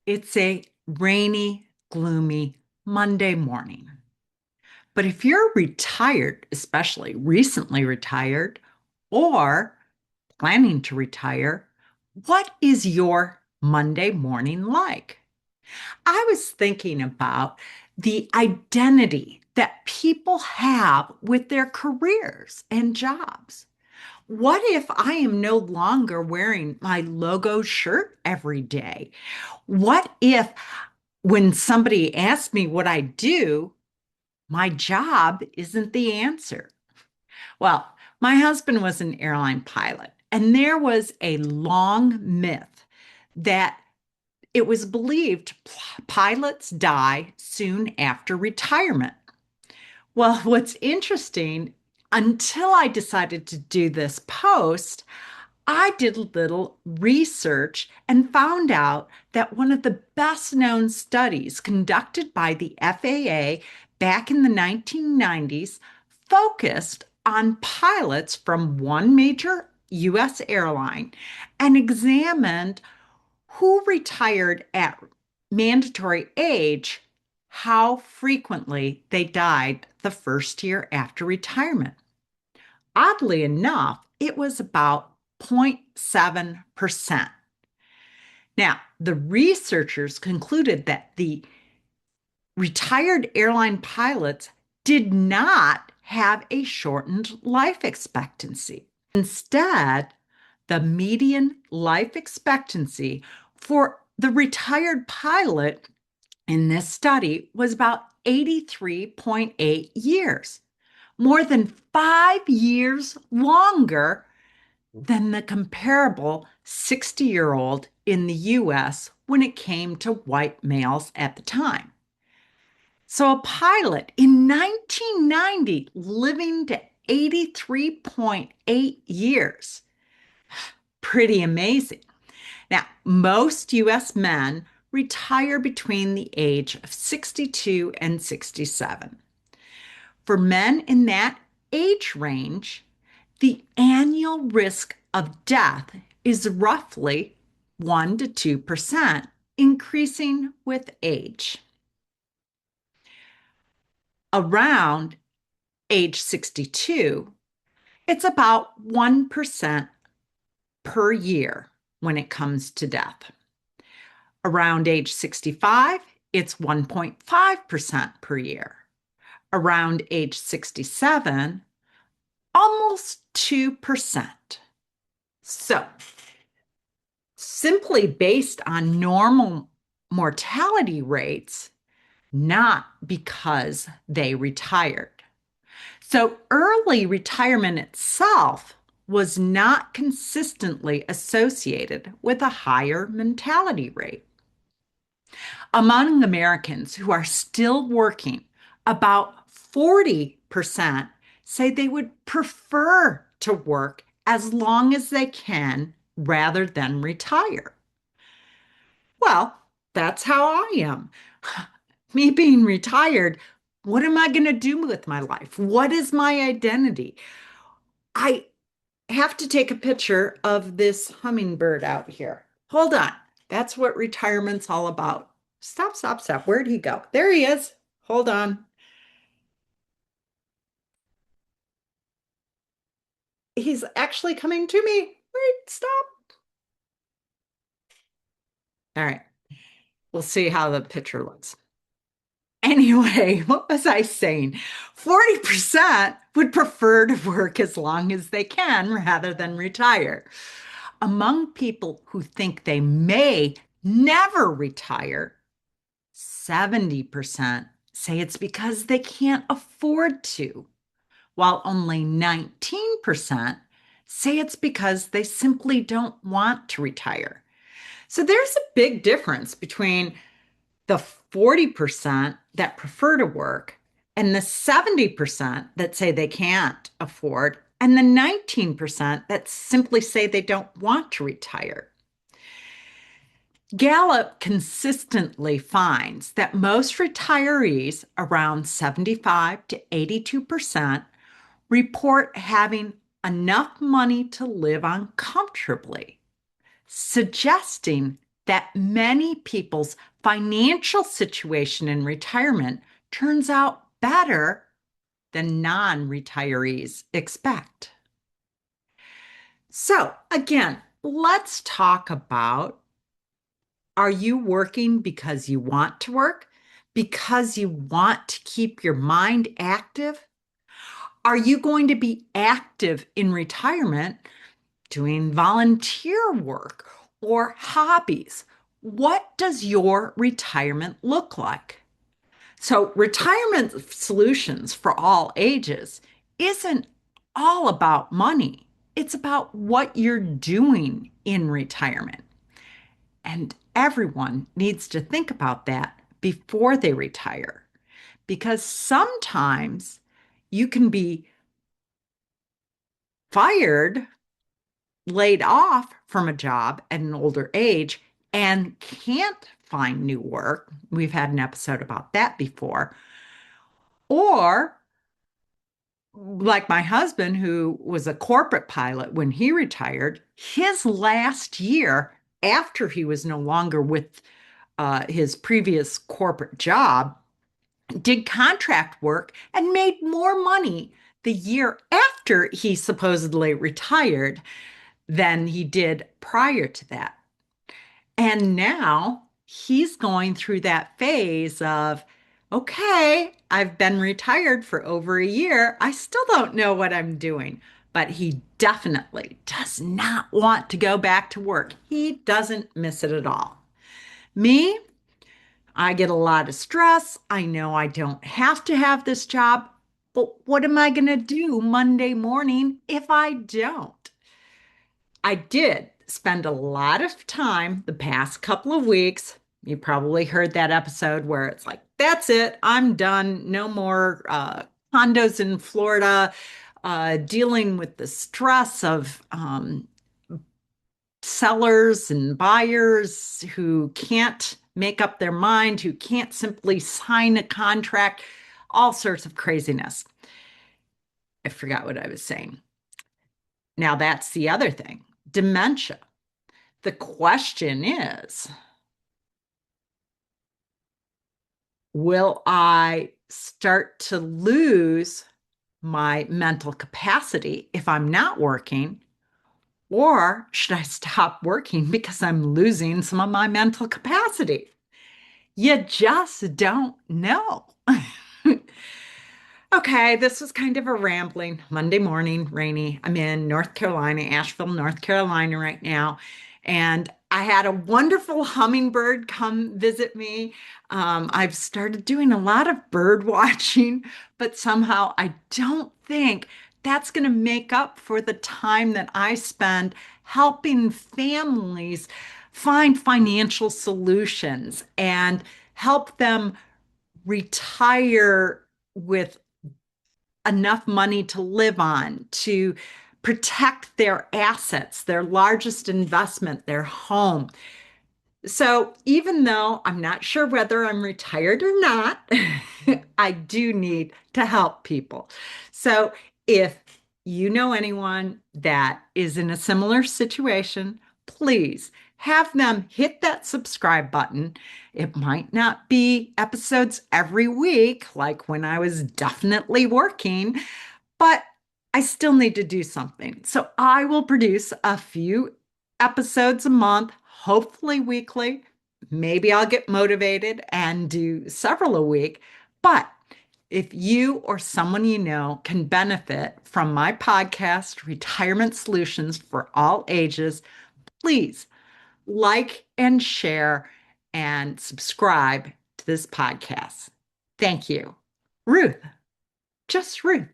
It's a rainy, gloomy Monday morning. But if you're retired, especially recently retired, or planning to retire, what is your Monday morning like? I was thinking about the identity that people have with their careers and jobs. What if I am no longer wearing my logo shirt every day? What if when somebody asks me what I do, my job isn't the answer? Well, my husband was an airline pilot, and there was a long myth that it was believed pilots die soon after retirement. Well, what's interesting, until I decided to do this post, I did a little research and found out that one of the best known studies conducted by the FAA back in the 1990s focused on pilots from one major US airline and examined who retired at mandatory age, how frequently they died the first year after retirement. Oddly enough, it was about 0.7%. Now, the researchers concluded that the retired airline pilots did not have a shortened life expectancy. Instead, the median life expectancy for the retired pilot in this study was about 83.8 years, more than 5 years longer than the comparable 60-year-old in the US when it came to white males at the time. So a pilot in 1990 living to 83.8 years. Pretty amazing. Now, most US men retire between the age of 62 and 67. For men in that age range, the annual risk of death is roughly 1 to 2%, increasing with age. Around age 62, it's about 1% per year when it comes to death. Around age 65, it's 1.5% per year. Around age 67, almost 2%. So, simply based on normal mortality rates, not because they retired. So, early retirement itself was not consistently associated with a higher mortality rate. Among Americans who are still working, about 40% say they would prefer to work as long as they can rather than retire. Well, that's how I am. Me being retired, what am I going to do with my life? What is my identity? I have to take a picture of this hummingbird out here. Hold on. That's what retirement's all about. Stop, stop, stop. Where'd he go? There he is. Hold on. He's actually coming to me. Wait, stop. All right. We'll see how the picture looks. Anyway, what was I saying? 40% would prefer to work as long as they can rather than retire. Among people who think they may never retire, 70% say it's because they can't afford to, while only 19% say it's because they simply don't want to retire. So there's a big difference between the 40% that prefer to work and the 70% that say they can't afford, and the 19% that simply say they don't want to retire. Gallup consistently finds that most retirees, around 75 to 82%, report having enough money to live on comfortably, suggesting that many people's financial situation in retirement turns out better than non-retirees expect. So, again, let's talk about, are you working because you want to work? Because you want to keep your mind active? Are you going to be active in retirement doing volunteer work or hobbies? What does your retirement look like? So, retirement solutions for all ages isn't all about money. It's about what you're doing in retirement. And everyone needs to think about that before they retire, because sometimes you can be fired, laid off from a job at an older age, and can't find new work. We've had an episode about that before. Or like my husband, who was a corporate pilot when he retired, his last year after he was no longer with his previous corporate job, did contract work and made more money the year after he supposedly retired than he did prior to that. And now he's going through that phase of, okay, I've been retired for over a year. I still don't know what I'm doing. But he definitely does not want to go back to work. He doesn't miss it at all. Me, I get a lot of stress. I know I don't have to have this job, but what am I going to do Monday morning if I don't? I did spend a lot of time the past couple of weeks. You probably heard that episode where it's like, that's it, I'm done. No more condos in Florida, dealing with the stress of sellers and buyers who can't make up their mind, who can't simply sign a contract, all sorts of craziness. I forgot what I was saying. Now, that's the other thing, dementia. The question is, will I start to lose my mental capacity if I'm not working? Or should I stop working because I'm losing some of my mental capacity? You just don't know. Okay, this was kind of a rambling Monday morning, rainy. I'm in North Carolina, Asheville, North Carolina right now. And I had a wonderful hummingbird come visit me. I've started doing a lot of bird watching, but somehow I don't think that's going to make up for the time that I spend helping families find financial solutions and help them retire with enough money to live on, to protect their assets, their largest investment, their home. So even though I'm not sure whether I'm retired or not, I do need to help people. So if you know anyone that is in a similar situation, please have them hit that subscribe button. It might not be episodes every week, like when I was definitely working, but I still need to do something. So I will produce a few episodes a month, hopefully weekly. Maybe I'll get motivated and do several a week. But if you or someone you know can benefit from my podcast, Retirement Solutions for All Ages, please like and share and subscribe to this podcast. Thank you. Ruth, just Ruth.